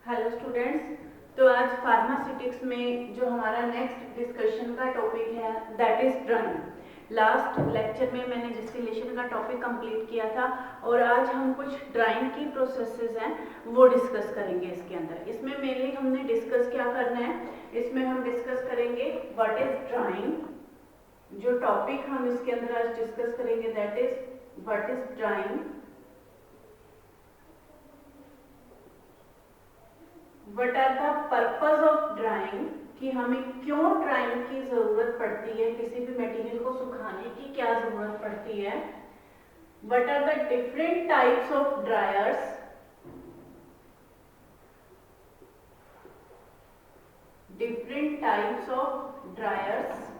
Hello students. तो आज pharmaceutics में जो हमारा नेक्स्ट डिस्कशन का टॉपिक है that is drawing. Last lecture में मैंने डिस्टिलेशन का टॉपिक कंप्लीट किया था और आज हम कुछ ड्राइंग की प्रोसेसेस हैं वो डिस्कस करेंगे इसके अंदर। इसमें मेनली हमने डिस्कस क्या करना है, इसमें हम डिस्कस करेंगे व्हाट इज ड्राइंग। जो टॉपिक हम इसके अंदर आज डिस्कस करेंगे that is what is drying, what are the purpose of drying, कि हमें क्यों ड्राइंग की जरूरत पड़ती है, किसी भी मटेरियल को सुखाने की क्या जरूरत पड़ती है। What are the different types of dryers, different types of dryers.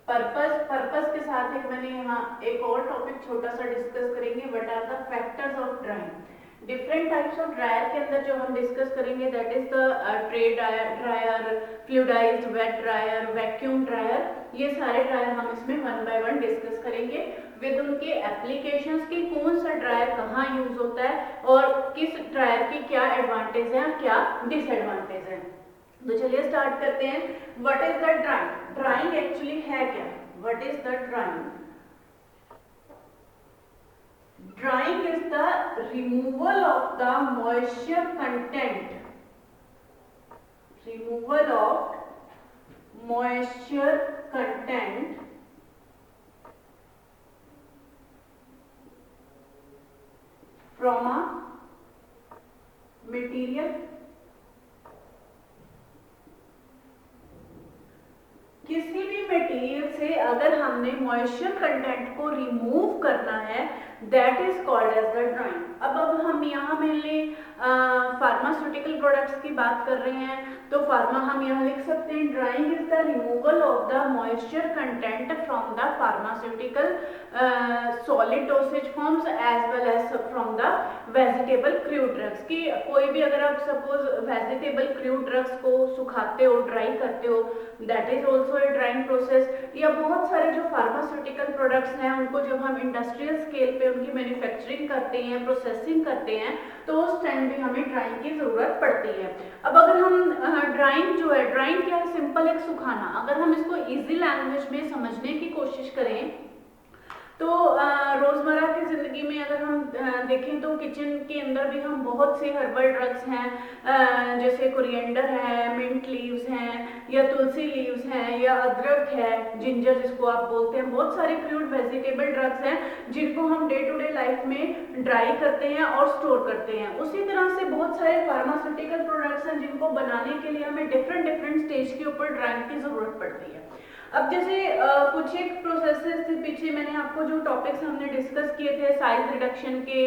Purpose के साथ एक मैंने यहाँ एक और टॉपिक छोटा सा डिस्कस करेंगे, what are the factors of drying. Different types of dryer के अंदर जो हम डिस्कस करेंगे that is the tray dryer, fluidized bed dryer, vacuum dryer. ये सारे ड्रायर हम इसमें वन बाय वन डिस्कस करेंगे विद उनके एप्लीकेशंस की, कौन सा ड्रायर कहाँ यूज होता है और किस ड्रायर की क्या एडवांटेज है क्या डिसएडवांटेज है। तो चलिए स्टार्ट करते हैं। What is the drawing. Drawing actually है क्या, what is the drawing. Drying is the removal of the moisture content, removal of moisture content from a material। किसी भी मटेरियल से अगर हमने मॉइस्चर कंटेंट को रिमूव करना है that is called as the drying. अब हम यहाँ मेनली फार्मास्यूटिकल प्रोडक्ट्स की बात कर रहे हैं, तो हम यहाँ लिख सकते हैं drying is the removal of the moisture content from the pharmaceutical solid dosage forms as well as from the vegetable crude drugs. की कोई भी अगर आप सपोज वेजिटेबल क्रूड ड्रग्स को सुखाते हो, ड्राई करते हो, that is also a drawing process. या बहुत सारे जो फार्मास्यूटिकल प्रोडक्ट्स हैं उनको जब हम इंडस्ट्रियल स्केल पे उनकी मैन्युफैक्चरिंग करते हैं, प्रोसेसिंग करते हैं, तो उस टाइम भी हमें ड्राइंग की जरूरत पड़ती है। अब अगर हम ड्राइंग जो है, ड्राइंग क्या है, सिंपल एक सुखाना। अगर हम इसको इजी लैंग्वेज में समझने की कोशिश करें तो रोजमर्रा की जिंदगी में अगर हम देखें तो किचन के अंदर भी हम बहुत से हर्बल ड्रग्स हैं, जैसे कोरिएंडर है, मिंट लीव्स हैं, या तुलसी लीव्स हैं, या अदरक है, जिंजर जिसको आप बोलते हैं। बहुत सारे क्रूड वेजिटेबल ड्रग्स हैं जिनको हम डे टू डे लाइफ में ड्राई करते हैं और स्टोर करते हैं। उसी तरह से बहुत सारे फार्मास्यूटिकल प्रोडक्ट्स हैं जिनको बनाने के लिए हमें डिफरेंट स्टेज के ऊपर ड्राइंग की जरूरत पड़ती है। अब जैसे कुछ एक प्रोसेसेस थे पीछे, मैंने आपको जो टॉपिक्स हमने डिस्कस किए थे साइज रिडक्शन के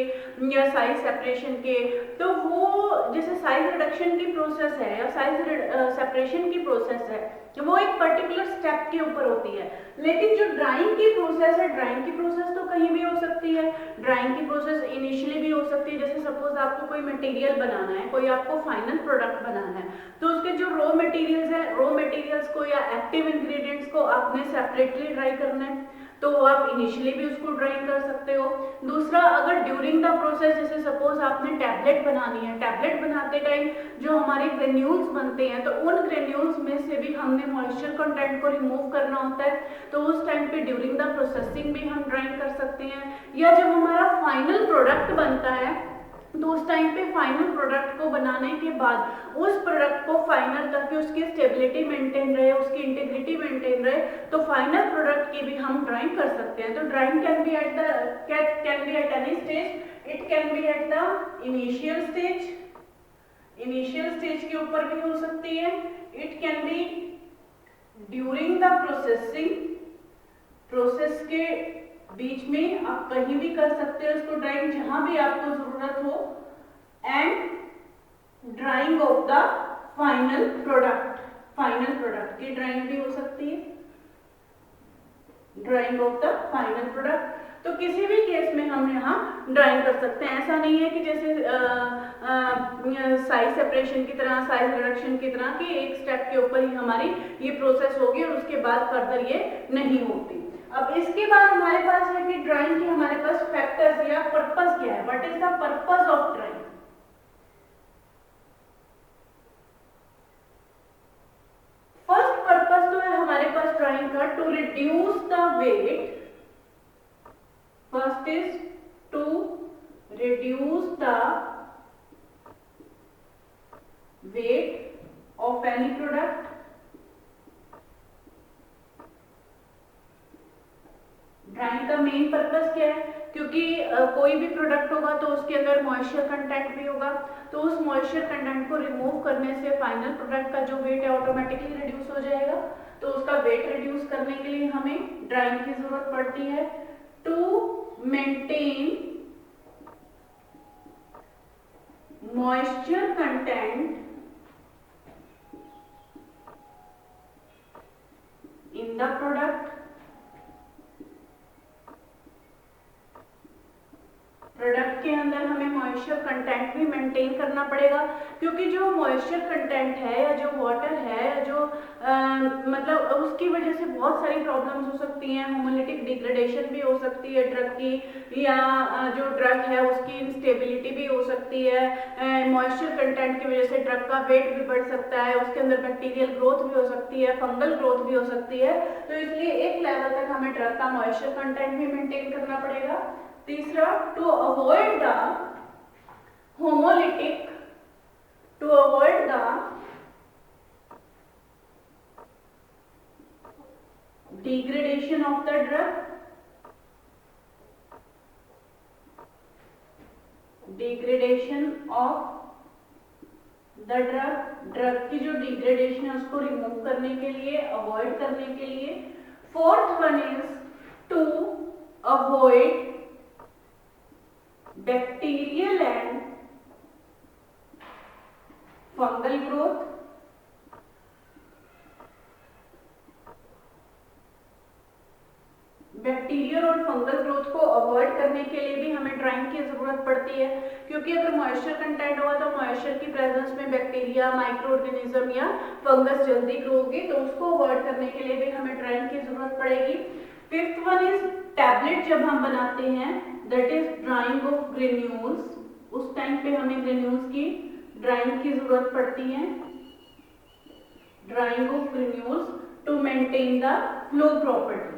या साइज सेपरेशन के, तो वो जैसे साइज रिडक्शन की प्रोसेस है या साइज सेपरेशन की प्रोसेस है वो एक पर्टिकुलर स्टेप के ऊपर होती है। लेकिन जो ड्राइंग की प्रोसेस है, ड्राइंग की प्रोसेस तो कहीं भी हो सकती है। ड्राइंग की प्रोसेस इनिशियली भी हो सकती है, जैसे सपोज आपको कोई मटेरियल बनाना है, कोई आपको फाइनल प्रोडक्ट बनाना है, तो उसके जो रॉ मटेरियल्स है, रॉ मटेरियल्स को या एक्टिव इंग्रेडिएंट्स को आपने सेपरेटली ड्राई करना है, तो आप इनिशियली भी उसको ड्राइंग कर सकते हो। दूसरा, अगर ड्यूरिंग द प्रोसेस जैसे सपोज आपने टैबलेट बनानी है, टैबलेट बनाते टाइम जो हमारे ग्रेन्यूल्स बनते हैं, तो उन ग्रेन्यूल्स में से भी हमने मॉइस्चर कंटेंट को रिमूव करना होता है, तो उस टाइम पे ड्यूरिंग द प्रोसेसिंग भी हम ड्राइंग कर सकते हैं। या जब हमारा फाइनल प्रोडक्ट बनता है तो उस टाइम पे फाइनल प्रोडक्ट को बनाने के बाद उस प्रोडक्ट को फाइनल तक उसकी स्टेबिलिटी मेंटेन रहे, उसकी इंटीग्रिटी मेंटेन रहे, तो फाइनल प्रोडक्ट की भी हम ड्राइंग कर सकते हैं। तो drawing can be at any stage, it can be at the initial stage, initial stage के ऊपर भी हो सकती है, it can be during the processing, process के बीच में आप कहीं भी कर सकते हो उसको ड्राइंग जहां भी आपको जरूरत हो, and drying of the final product, final product की ड्राइंग भी हो सकती है, drying of the final product. तो किसी भी केस में हम यहाँ ड्राइंग कर सकते हैं। ऐसा नहीं है कि जैसे साइज सेपरेशन की तरह, साइज रिडक्शन की तरह कि एक स्टेप के ऊपर ही हमारी ये प्रोसेस होगी और उसके बाद फर्दर ये नहीं होती। अब इसके बाद हमारे पास है कि ड्राइंग के हमारे पास फैक्टर्स या पर्पस क्या है, what is the purpose of drying. First purpose तो है हमारे पास ड्राइंग का to reduce the weight, first is to reduce the weight of any product, drying का मेन पर्पस क्या है, क्योंकि कोई भी प्रोडक्ट होगा तो उसके अंदर मॉइस्चर कंटेंट भी होगा, तो उस मॉइस्चर कंटेंट को रिमूव करने से फाइनल प्रोडक्ट का जो वेट है ऑटोमेटिकली रिड्यूस हो जाएगा। तो उसका वेट रिड्यूस करने के लिए हमें ड्राइंग की जरूरत पड़ती है to maintain moisture content in the product, product के अंदर हमें मॉइस्चर कंटेंट भी मेंटेन करना पड़ेगा, क्योंकि जो मॉइस्चर कंटेंट है या जो वाटर है या जो मतलब उसकी वजह से बहुत सारी प्रॉब्लम्स हो सकती हैं, होमोलिटिक डिग्रेडेशन भी हो सकती है ड्रग की, या जो ड्रग है उसकी इंस्टेबिलिटी भी हो सकती है, मॉइस्चर कंटेंट की वजह से ड्रग का वेट भी बढ़ सकता है, उसके अंदर बैक्टीरियल ग्रोथ भी हो सकती है, फंगल ग्रोथ भी हो सकती है, तो इसलिए एक लेवल तक हमें ड्रग का मॉइस्चर कंटेंट भी मेंटेन करना पड़ेगा। तीसरा, to avoid the homolytic, to avoid the degradation of the drug, degradation of the drug, drug की जो डिग्रेडेशन है उसको रिमूव करने के लिए, अवॉइड करने के लिए। Fourth one is to avoid bacterial and fungal growth, bacterial और फंगल ग्रोथ को अवॉइड करने के लिए भी हमें ड्राइंग की जरूरत पड़ती है, क्योंकि अगर मॉइस्चर कंटेंट होगा तो मॉइस्चर की प्रेजेंस में बैक्टीरिया, माइक्रो ऑर्गेनिज्म या फंगस जल्दी ग्रो होगी, तो उसको अवॉइड करने के लिए भी हमें ड्राइंग की जरूरत पड़ेगी। फिफ्थ वन इज टैबलेट जब हम बनाते हैं, that is drying of granules, उस टाइम पे हमें ग्रेन्यूल्स की ड्राइंग की जरूरत पड़ती है, drying of granules to maintain the flow properties,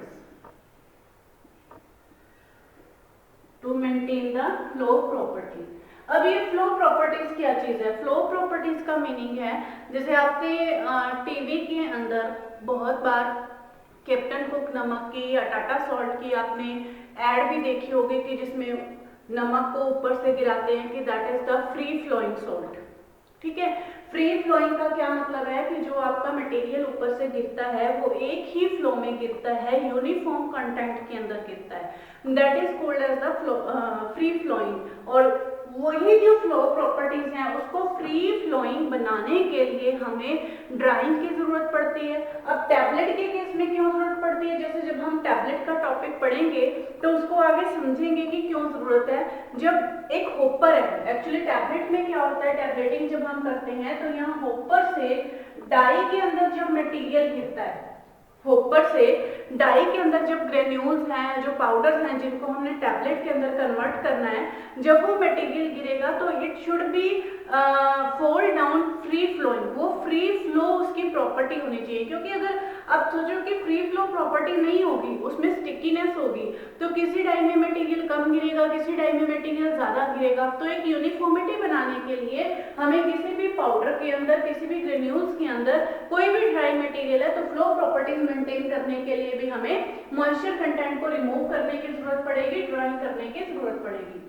to maintain the flow property. अब ये फ्लो प्रॉपर्टीज क्या चीज है? फ्लो प्रॉपर्टीज का मीनिंग है, जैसे आपके टीवी के अंदर बहुत बार कैप्टन कुक नमक की या टाटा सॉल्ट की आपने एड भी देखी होगी कि जिसमें नमक को ऊपर से गिराते हैं कि that is the free flowing salt. ठीक है, फ्री फ्लोइंग का क्या मतलब है कि जो आपका मटेरियल ऊपर से गिरता है वो एक ही फ्लो में गिरता है, यूनिफॉर्म कंटेंट के अंदर गिरता है, that is called as the free flowing. और वही जो फ्लो प्रॉपर्टीज हैं उसको फ्री फ्लोइंग बनाने के लिए हमें ड्राइंग की जरूरत पड़ती है। अब टैबलेट के केस में क्यों जरूरत पड़ती है? जैसे जब हम टैबलेट का टॉपिक पढ़ेंगे तो उसको आगे समझेंगे कि क्यों जरूरत है। जब एक होपर है, एक्चुअली टैबलेट में क्या होता है, टैबलेटिंग जब हम करते हैं तो यहाँ होपर से डाई के अंदर जब मटेरियल गिरता है, होपर से डाई के अंदर जब ग्रेन्यूल्स हैं, जो पाउडर्स हैं जिनको हमने टैबलेट के अंदर कन्वर्ट करना है, जब वो मटेरियल गिरेगा तो it should be fall down free flowing, वो फ्री फ्लो उसकी प्रॉपर्टी होनी चाहिए। क्योंकि अगर आप सोचो कि फ्री फ्लो प्रॉपर्टी नहीं होगी, उसमें स्टिकीनेस होगी, तो किसी डाई में मटेरियल कम गिरेगा, किसी डाई में मटेरियल ज्यादा गिरेगा। तो एक यूनिफॉर्मिटी बनाने के लिए हमें किसी भी पाउडर के अंदर, किसी भी ग्रेन्यूल्स के अंदर कोई भी ड्राई मटेरियल है तो फ्लो प्रॉपर्टीज मेंटेन करने के लिए भी हमें मॉइस्चर कंटेंट को रिमूव करने की जरूरत पड़ेगी, ड्राइंग करने की जरूरत पड़ेगी।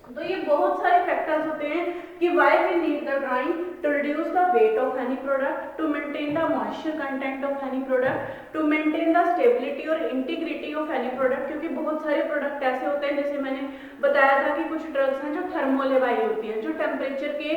तो ये बहुत सारे फैक्टर्स होते हैं कि why we need the drying to reduce the weight of any product, to maintain the moisture content of any product, to maintain the stability और इंटीग्रिटी ऑफ एनी प्रोडक्ट। क्योंकि बहुत सारे प्रोडक्ट ऐसे होते हैं, जैसे मैंने बताया था कि कुछ ड्रग्स हैं जो थर्मोलेबाइल होती हैं, जो टेम्परेचर के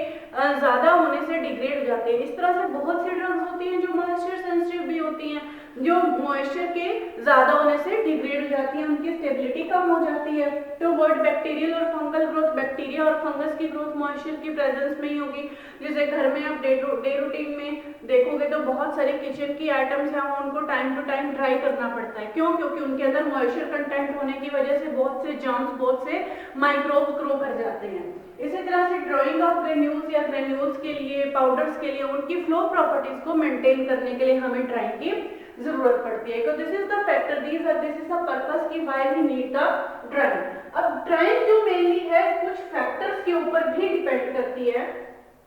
ज्यादा होने से डिग्रेड हो जाते हैं। इस तरह से बहुत सी ड्रग्स होती हैं जो मॉइस्चर सेंसिटिव भी होती हैं, जो मॉइस्चर के ज़्यादा होने से डिग्रेड हो जाती है, उनकी स्टेबिलिटी कम हो जाती है। तो वर्ड बैक्टीरियल और फंगल ग्रोथ, बैक्टीरिया और फंगस की ग्रोथ मॉइस्चर की प्रेजेंस में ही होगी। जैसे घर में आप डे रूटीन में देखोगे तो बहुत सारे किचन की आइटम्स हैं, उनको टाइम टू टाइम ड्राई करना पड़ता है। क्यों? क्योंकि उनके अंदर मॉइस्चर कंटेंट होने की वजह से बहुत से जर्म्स, बहुत से माइक्रोब्स ग्रो कर जाते हैं। इसी तरह से ड्राइंग ऑफ ग्रेन्यूल्स या ग्रेन्यूल्स के लिए, पाउडर्स के लिए, उनकी फ्लो प्रॉपर्टीज को मेंटेन करने के लिए हमें ड्राइंग की जरूरत पड़ती है। तो this is the factor, this is the purpose की why we need the drying. अब ड्राइंग जो मेनली है कुछ फैक्टर्स के ऊपर भी डिपेंड करती है।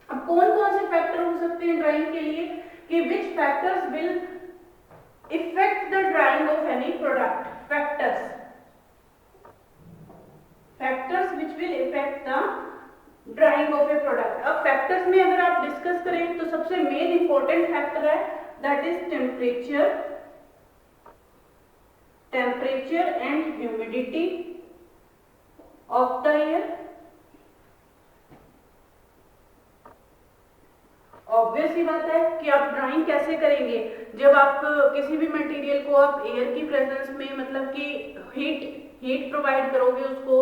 अब कौन कौन से फैक्टर हो सकते हैं ड्राइंग के लिए, कि which factors will affect the drying of any product. Factors which will affect the drying of a product. अब फैक्टर्स में अगर आप डिस्कस करें तो सबसे मेन इंपॉर्टेंट फैक्टर है that is temperature and humidity of the air. Obvious ही बात है कि आप ड्राइंग कैसे करेंगे, जब आप किसी भी मटेरियल को आप एयर की प्रेजेंस में, मतलब कि हीट प्रोवाइड करोगे उसको,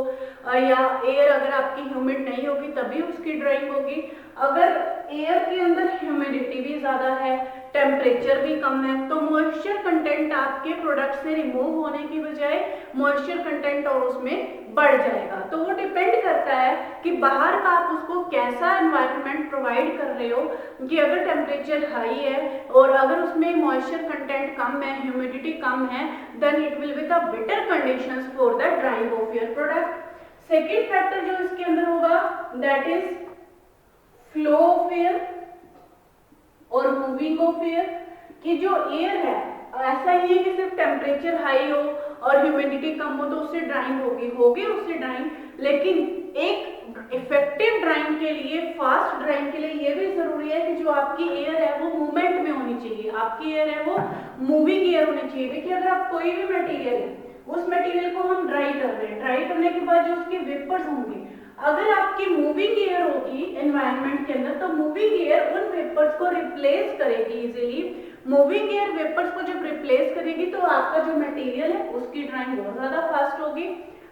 या एयर अगर आपकी ह्यूमिड नहीं होगी तभी उसकी ड्राइंग होगी। अगर एयर के अंदर ह्यूमिडिटी भी ज़्यादा है, टेम्परेचर भी कम है, तो मॉइस्चर कंटेंट आपके प्रोडक्ट से रिमूव होने की बजाय मॉइस्चर कंटेंट और उसमें बढ़ जाएगा। तो वो डिपेंड करता है कि बाहर का आप उसको कैसा एनवायरनमेंट प्रोवाइड कर रहे हो, कि अगर टेम्परेचर हाई है और अगर उसमें मॉइस्चर कंटेंट कम है, ह्यूमिडिटी कम है, then it will be the better conditions for the drying of your product. Second factor जो इसके अंदर होगा that is flow of air और मूविंग ऑफ एयर। कि जो एयर है ऐसा ही है कि सिर्फ टेम्परेचर हाई हो और ह्यूमिडिटी कम हो तो उससे ड्राइंग होगी उससे ड्राइंग, लेकिन एक इफेक्टिव ड्राइंग के लिए, फास्ट ड्राइंग के लिए ये भी जरूरी है कि जो आपकी एयर है वो मूवमेंट में होनी चाहिए, आपकी एयर है वो मूविंग एयर होनी चाहिए। देखिए अगर आप कोई भी मटेरियल है, उस मटेरियल को हम ड्राई कर रहे हैं, ड्राई करने के बाद जो उसके वेपर्स होंगे, अगर आपकी मूविंग एयर होगी एनवायरनमेंट के अंदर, तो मूविंग एयर उन वेपर्स को रिप्लेस करेगी इजीली। मूविंग एयर वेपर्स को जब रिप्लेस करेगी तो आपका जो मटेरियल है उसकी ड्राइंग बहुत ज्यादा फास्ट होगी।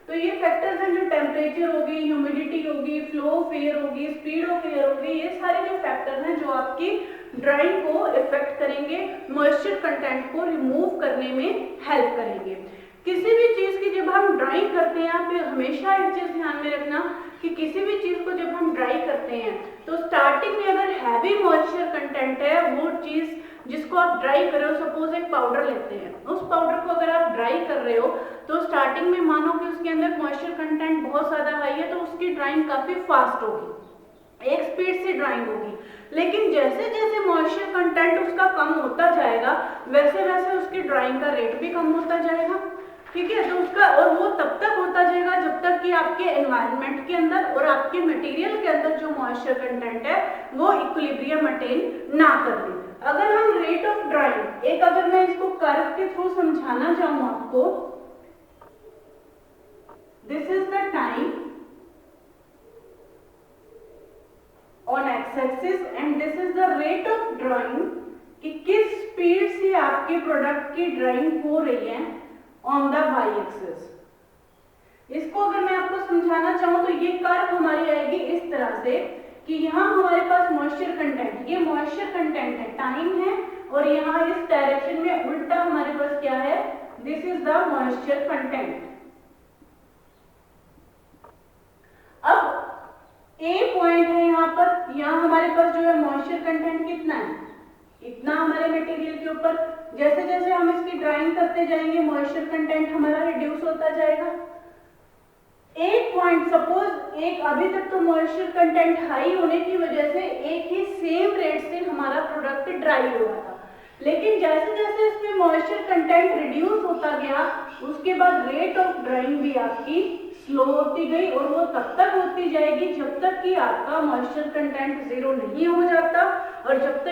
तो ये फैक्टर्स हैं, जो टेम्परेचर होगी, ह्यूमिडिटी होगी, फ्लो ऑफ एयर होगी, स्पीड ऑफ एयर होगी, ये सारे जो फैक्टर्स हैं जो आपकी ड्राइंग को इफेक्ट करेंगे, मॉइस्चर कंटेंट को रिमूव करने में हेल्प करेंगे। किसी भी चीज की जब हम ड्राइंग करते हैं, आप हमेशा एक चीज ध्यान में रखना कि किसी भी चीज को जब हम ड्राई करते हैं तो स्टार्टिंग में अगर हैवी मॉइस्चर कंटेंट है, वो चीज जिसको आप ड्राई कर रहे हो, सपोज एक पाउडर लेते हैं, उस पाउडर को अगर आप ड्राई कर रहे हो तो स्टार्टिंग में मानो कि उसके अंदर मॉइस्चर कंटेंट बहुत ज्यादा हाई है, तो उसकी ड्राइंग काफी फास्ट होगी, एक स्पीड से ड्राइंग होगी। लेकिन जैसे जैसे मॉइस्चर कंटेंट उसका कम होता जाएगा, वैसे वैसे उसकी ड्राइंग का रेट भी कम होता जाएगा। ठीक है, तो उसका, और वो तब तक होता जाएगा जब तक कि आपके एनवायरनमेंट के अंदर और आपके मटेरियल के अंदर जो मॉइस्चर कंटेंट है वो इक्विलिब्रियम अटेन ना कर ले। अगर हम रेट ऑफ ड्राइंग, एक अगर मैं इसको कर्व के थ्रू समझाना चाहूं आपको, this is the time on x axis and this is the rate of drying, कि किस स्पीड से आपके प्रोडक्ट की ड्राइंग हो रही है ऑन द वाई एक्सिस। इसको अगर मैं आपको समझाना चाहूं तो ये कर्व हमारी आएगी इस तरह से कि यहाँ हमारे पास मॉइस्चर कंटेंट, ये मॉइस्चर कंटेंट है, टाइम है, और यहाँ इस डायरेक्शन में उल्टा हमारे पास क्या है, this is the moisture content. अब ए पॉइंट है यहाँ पर, यहाँ हमारे पास जो है मॉइस्चर कंटेंट कितना है, इतना हमारे मटेरियल के ऊपर। जैसे जैसे हम इसकी ड्राइंग करते जाएंगे मॉइस्चर कंटेंट हमारा रिड्यूस होता जाएगा। एक पॉइंट, सपोज एक, अभी तक तो मॉइस्चर कंटेंट हाई होने की वजह से एक ही सेम रेट से हमारा प्रोडक्ट ड्राई हो रहा था, लेकिन जैसे जैसे इसमें मॉइस्चर कंटेंट रिड्यूस होता गया, उसके बाद रेट ऑफ ड्राइंग भी आपकी स्लो होती गई, और वो तब तक होती जाएगी जब तक कि आपका मॉइस्चर कंटेंट जीरो नहीं हो जाता, और जब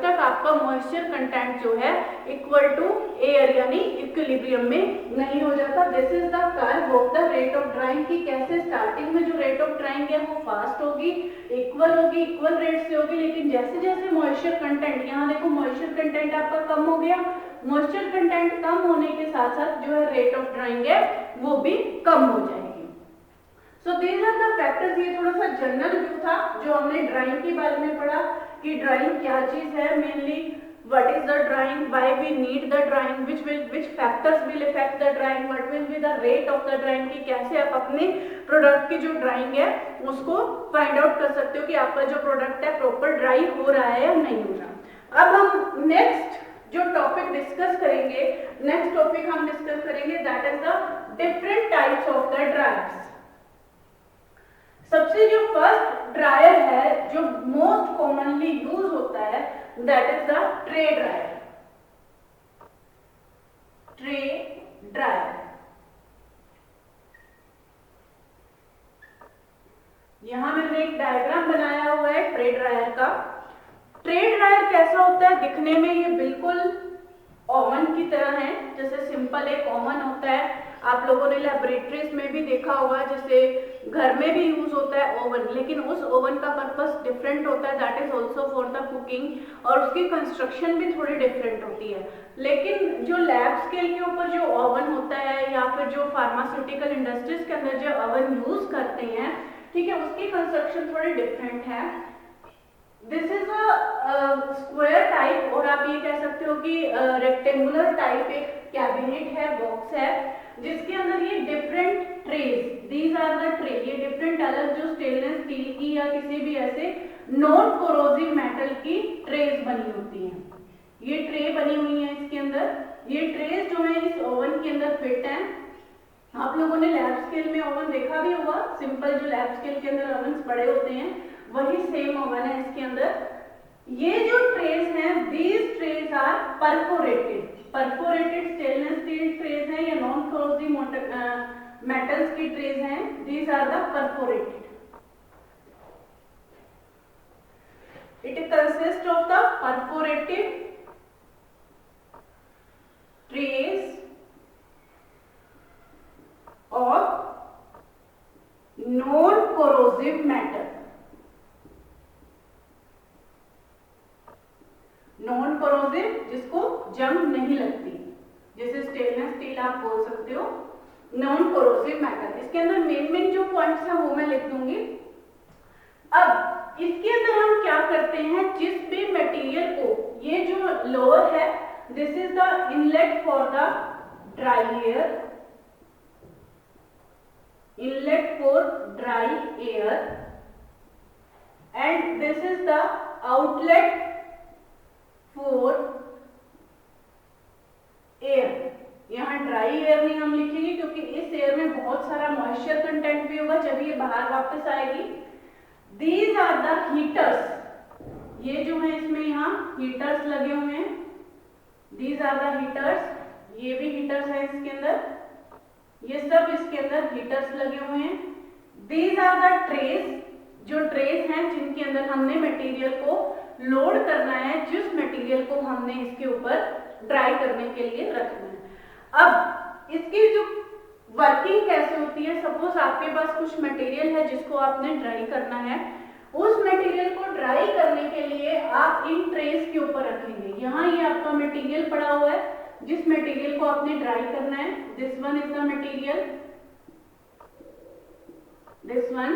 तक आपका मॉइस्चर कंटेंट जो है इक्वल टू एयर यानी इक्विलिब्रियम में नहीं हो जाता। This is the curve of the rate of drawing, की कैसे स्टार्टिंग में जो रेट ऑफ ड्राइंग है वो फास्ट होगी, इक्वल रेट से होगी, लेकिन जैसे जैसे मॉइस्चर कंटेंट, यहाँ देखो मॉइस्चर कंटेंट आपका कम हो गया, मॉइस्चर कंटेंट कम होने के साथ साथ जो है रेट ऑफ ड्राइंग है वो भी कम हो जाएगी। So these are the factors. ये थोड़ा सा जनरल व्यू था जो हमने ड्राइंग के बारे में पढ़ा कि ड्राइंग क्या चीज है, mainly what is the drawing, why we need the drawing, which factors will affect the drawing, what will be the rate of the drawing, कि कैसे आप अपने प्रोडक्ट की जो ड्राइंग है उसको फाइंड आउट कर सकते हो कि आपका जो प्रोडक्ट है प्रॉपर ड्राई हो रहा है या नहीं हो रहा। अब हम नेक्स्ट जो टॉपिक डिस्कस करेंगे, नेक्स्ट टॉपिक हम डिस्कस करेंगे that is the different types of the dryers. सबसे जो फर्स्ट ड्रायर है जो मोस्ट कॉमनली यूज होता है that is the tray dryer. Tray dryer, यहां मैंने एक डायग्राम बनाया हुआ है ट्रे ड्रायर का। ट्रे ड्रायर कैसा होता है दिखने में? ये बिल्कुल ओवन की तरह है, जैसे सिंपल एक ओवन होता है। आप लोगों ने लैबोरेटरीज में भी देखा होगा, जैसे घर में भी यूज होता है ओवन, लेकिन उस ओवन का पर्पस डिफरेंट होता है, that is also for the cooking, और उसकी कंस्ट्रक्शन भी थोड़ी डिफरेंट होती है। लेकिन जो लैब स्केल के ऊपर जो ओवन होता है या फिर जो फार्मास्यूटिकल इंडस्ट्रीज के अंदर जो ओवन यूज करते हैं, ठीक है, उसकी कंस्ट्रक्शन थोड़ी डिफरेंट है। This is a square type, और आप ये कह सकते हो कि रेक्टेंगुलर टाइप एक कैबिनेट है, बॉक्स है, जिसके अंदर ये different trays, these are the tray, ये डिफरेंट अलग जो स्टेनलेस स्टील की या किसी भी ऐसे नॉन कोरोसिव मेटल की ट्रेज बनी होती हैं। ये ट्रे बनी हुई है इसके अंदर। ये ट्रेज जो है इस ओवन के अंदर फिट है। आप लोगों ने लैब स्केल में ओवन देखा भी होगा, सिंपल जो लैब स्केल के अंदर ओवन पड़े होते हैं वही सेम ओवन है इसके अंदर। ये जो ट्रेज हैं, these trays are perforated. Perforated stainless steel trays हैं या नॉन कोरोसिव मेटल्स की ट्रेज हैं, these are the perforated. It consist of the perforated trays of non-corrosive metal। Non corrosive जिसको जंग नहीं लगती, जैसे स्टेनलेस स्टील आप बोल सकते हो, नॉन कोरोसिव मेटल। इसके अंदर मेन जो पॉइंट्स हैं वो मैं लिख दूंगी। अब इसके अंदर हम क्या करते हैं, जिस भी मटेरियल को, ये जो लोअर है this is the inlet for the dry air, inlet for dry air, and this is the outlet for air। यहाँ ड्राई एयर नहीं हम लिखेंगे क्योंकि इस एयर में बहुत सारा मॉइस्चर कंटेंट भी होगा जब ये बाहर वापस आएगी। These are the heaters, ये जो है इसमें यहाँ हीटर्स लगे हुए हैं, These are the heaters, ये भी हीटर्स है इसके अंदर, ये सब इसके अंदर हीटर्स लगे हुए हैं। These are the trays, जो ट्रेस हैं जिनके अंदर हमने मटेरियल को लोड करना है, जिस मटेरियल को हमने इसके ऊपर ड्राई करने के लिए रखना है। अब इसकी जो वर्किंग कैसे होती है, सपोज आपके पास कुछ मटेरियल है जिसको आपने ड्राई करना है, उस मटेरियल को ड्राई करने के लिए आप इन ट्रेस के ऊपर रखेंगे। यहाँ ये आपका मटेरियल पड़ा हुआ है जिस मटेरियल को आपने ड्राई करना है, this one is the material, this one,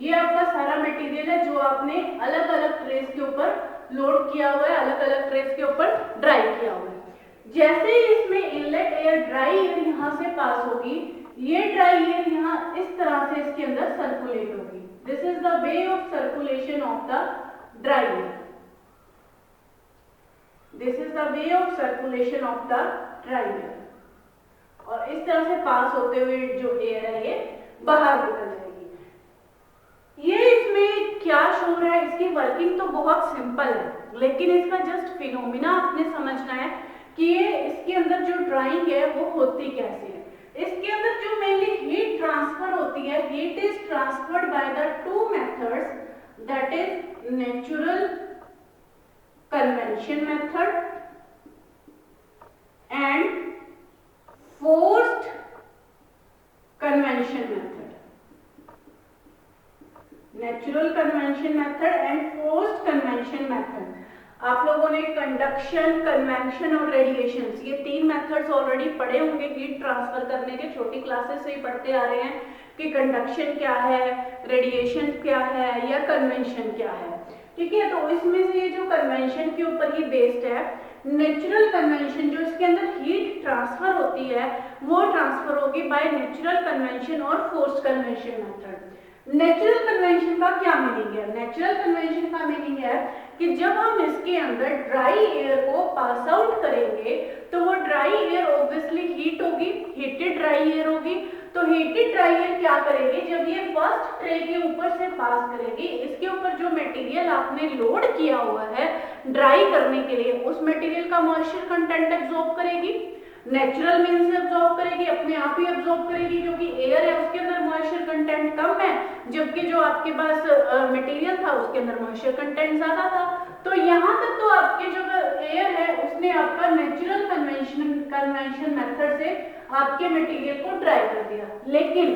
ये आपका सारा मटेरियल है जो आपने अलग अलग ट्रेस के ऊपर लोड किया हुआ है, अलग अलग ट्रेस के ऊपर ड्राई किया हुआ है। जैसे ही इसमें इनलेट एयर, ड्राई एयर यहाँ से पास होगी, ये ड्राई एयर यहाँ इस तरह से इसके अंदर सर्कुलेट होगी। This is the way of circulation of the dry air, this is the way of circulation of the dry air. और इस तरह से पास होते हुए जो एयर है ये बाहर निकल जाएगी। ये इसमें क्या शो रहा है, इसकी वर्किंग तो बहुत सिंपल है, लेकिन इसका जस्ट फिनोमिना आपने समझना है कि ये इसके अंदर जो ड्राइंग है वो होती कैसे है। इसके अंदर जो मेनली हीट ट्रांसफर होती है, heat is transferred by the two methods, that is natural convection method and forced convection method। natural convection method and forced convection method। आप लोगों ने कंडक्शन, कन्वेक्शन और रेडिएशन, ये 3 मेथड्स ऑलरेडी पढ़े होंगे heat transfer करने के, छोटी क्लासेस से ही पढ़ते आ रहे हैं कि कंडक्शन क्या है, रेडिएशन क्या है या कन्वेंशन क्या है। ठीक है, तो इसमें से ये जो कन्वेंशन के ऊपर ही बेस्ड है, नेचुरल कन्वेंशन जो इसके अंदर हीट ट्रांसफर होती है वो ट्रांसफर होगी बाय नेचुरल कन्वेंशन और forced convention method. Natural convention का क्या मीनिंग है? नेचुरल कन्वेंशन का मीनिंग है कि जब हम इसके अंदर ड्राई एयर को पास आउट करेंगे तो वो ड्राई एयर ऑब्वियसली हीट होगी, हीटेड ड्राई एयर होगी। तो हीटेड ड्राई एयर क्या करेगी, जब ये फर्स्ट ट्रे के ऊपर से पास करेगी, इसके ऊपर जो मटेरियल आपने लोड किया हुआ है ड्राई करने के लिए, उस मटेरियल का मॉइस्चर कंटेंट एब्जॉर्ब करेगी, नेचुरल मीन से एब्जॉर्ब करेगी, अपने आप ही एब्जॉर्ब करेगी, क्योंकि एयर है उसके अंदर मॉइस्चर कंटेंट कम है, जबकि जो आपके पास मटेरियल था उसके अंदर मॉइस्चर कंटेंट ज्यादा था। तो यहाँ तक तो आपके जो एयर है उसने आपका नेचुरल कन्वेंशन मेथड से आपके मटेरियल को ड्राई कर दिया। लेकिन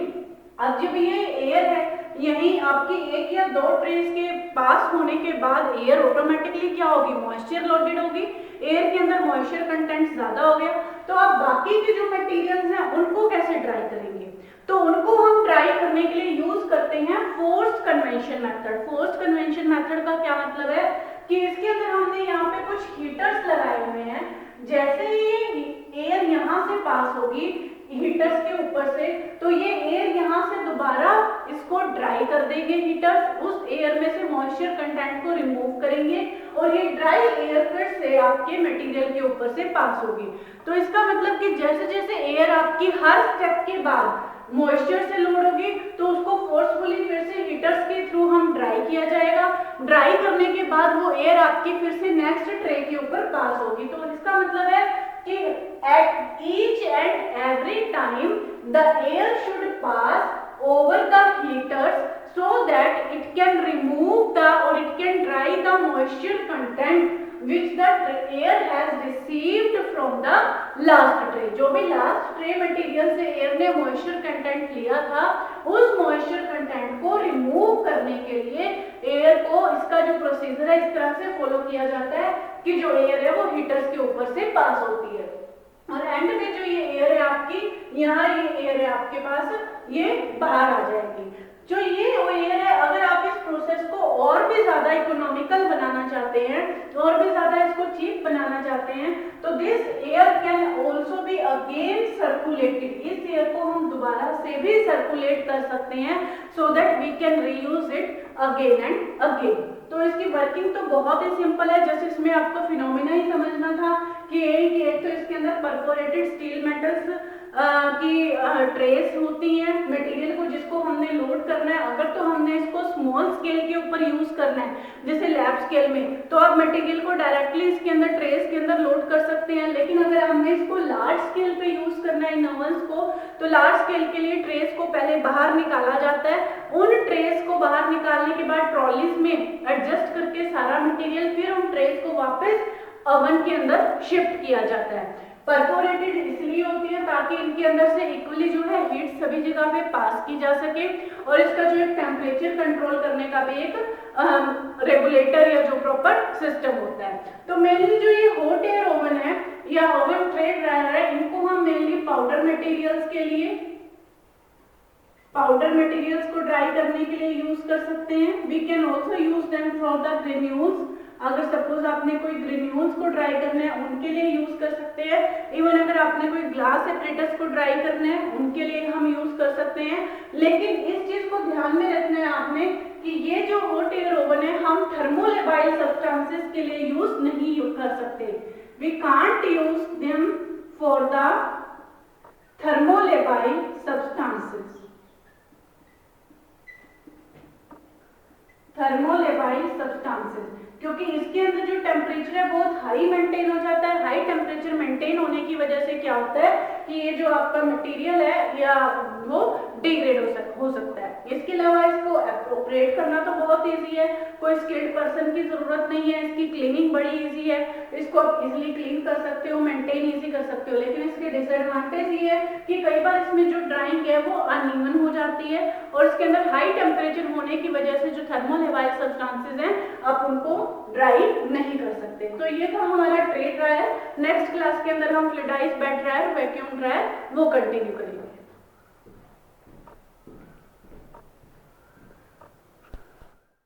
अब जब ये एयर है यही आपकी एक या दो ट्रेस के पास होने के बाद एयर ऑटोमेटिकली क्या होगी, मॉइस्चर लोडेड होगी, एयर के अंदर मॉइस्चर कंटेंट ज्यादा हो गया। तो अब बाकी के जो मटेरियल्स हैं उनको कैसे ड्राई करेंगे? तो उनको हम ड्राई करने के लिए यूज करते हैं forced convention method. Forced convention method का क्या मतलब है कि इसके अंदर हमने यहाँ पे कुछ हीटर्स लगाए हुए हैं, जैसे ये एयर यहाँ से पास होगी हीटर्स के ऊपर से, तो ये एयर यहाँ से दोबारा इसको ड्राई कर देंगे हीटर्स, उस एयर में से मॉइस्चर कंटेंट को रिमूव करेंगे और ये ड्राई एयर फिर से आपके मटेरियल के ऊपर से पास होगी। तो इसका मतलब कि जैसे जैसे एयर आपकी हर स्टेप के बाद मॉइस्चर से लोड होगी तो उसको फोर्सफुली फिर से हीटर्स के थ्रू हम ड्राई किया जाएगा। ड्राई करने के बाद वो एयर आपकी फिर से नेक्स्ट ट्रे के ऊपर पास होगी। तो इसका मतलब है कि at each and every time the air should pass over the heaters so that it can remove the or it can dry the moisture content which the air has received from the last tray। जो भी last tray material से air ने moisture content लिया था उस moisture content को remove करने के लिए एयर को, इसका जो प्रोसीजर है इस तरह से फॉलो किया जाता है कि जो एयर है वो हीटर्स के ऊपर से पास होती है और एंड में जो ये एयर है आपकी, यहाँ ये एयर है आपके पास, ये बाहर आ जाएगी। जो ये वो एयर है, अगर आप इस प्रोसेस को और भी ज्यादा इकोनॉमिकल बनाना चाहते हैं, और भी ज्यादा इसको चीप बनाना चाहते हैं, तो this air can also be again circulated. इस एयर को हम दोबारा से भी सर्कुलेट कर सकते हैं so that we can reuse it again and again. तो इसकी वर्किंग तो बहुत ही सिंपल है, जैसे इसमें आपको फिनोमिना ही समझना था कि एक तो इसके अंदर परफोरेटेड स्टील मेटल्स की ट्रेस होती हैं मटेरियल को जिसको हमने लोड करना है। अगर तो हमने इसको स्मॉल स्केल के ऊपर यूज करना है जैसे लैब स्केल में, तो आप मटेरियल को डायरेक्टली इसके अंदर ट्रेस के अंदर लोड कर सकते हैं। लेकिन अगर हमने इसको लार्ज स्केल पे यूज करना है इन ओवन्स को, तो लार्ज स्केल के लिए ट्रेस को पहले बाहर निकाला जाता है। उन ट्रेस को बाहर निकालने के बाद ट्रॉलीज में एडजस्ट करके सारा मटेरियल फिर उन ट्रेस को वापस ओवन के अंदर शिफ्ट किया जाता है। परफोरेटेड इसलिए होती है ताकि इनके अंदर से इक्वली जो है हीट सभी जगह पे पास की जा सके और इसका जो एक टेम्परेचर कंट्रोल करने का भी एक रेगुलेटर या जो प्रॉपर सिस्टम होता है। तो मेनली जो ये हॉट एयर ओवन है या ओवन ट्रे ड्रायर है, इनको हम मेनली पाउडर मटेरियल्स के लिए, पाउडर मटेरियल्स को ड्राई करने के लिए यूज कर सकते हैं। We can also use them for the granules. अगर सपोज आपने कोई ग्रेन्यूल्स को ड्राई करना है उनके लिए यूज कर सकते हैं। इवन अगर आपने कोई ग्लास एपरेटस को ड्राई करना है उनके लिए हम यूज कर सकते हैं। लेकिन इस चीज को ध्यान में रखना है आपने कि ये जो हॉट एयर ओवन है हम थर्मोलेबाइल सब्सटेंसेस के लिए यूज नहीं कर सकते। We can't use them for the thermolabile substances. Thermolabile substances क्योंकि इसके अंदर जो टेम्परेचर है बहुत हाई मेंटेन हो जाता है। हाई टेम्परेचर मेंटेन होने की वजह से क्या होता है कि ये जो आपका मटेरियल है या वो डिग्रेड हो सकता है, इसके अलावा इसको अप्रोप्रिएट करना तो बहुत ईजी है, कोई स्किल्ड पर्सन की जरूरत नहीं है, इसकी क्लीनिंग बड़ी ईजी है, इसको आप इजीली क्लीन कर सकते हो, मेंटेन इजी कर सकते हो। लेकिन इसके डिसएडवांटेज ये है कि कई बार इसमें जो ड्राइंग है वो अनइवन हो जाती है और इसके अंदर हाई टेम्परेचर होने की वजह से जो थर्मल हेवाइल सब्सटेंसेस हैं आप उनको ड्राई नहीं कर सकते। तो ये था हमारा ट्रे ड्रायर। नेक्स्ट क्लास के अंदर हम fluidised bed dryer, vacuum dryer वो कंटिन्यू करेंगे।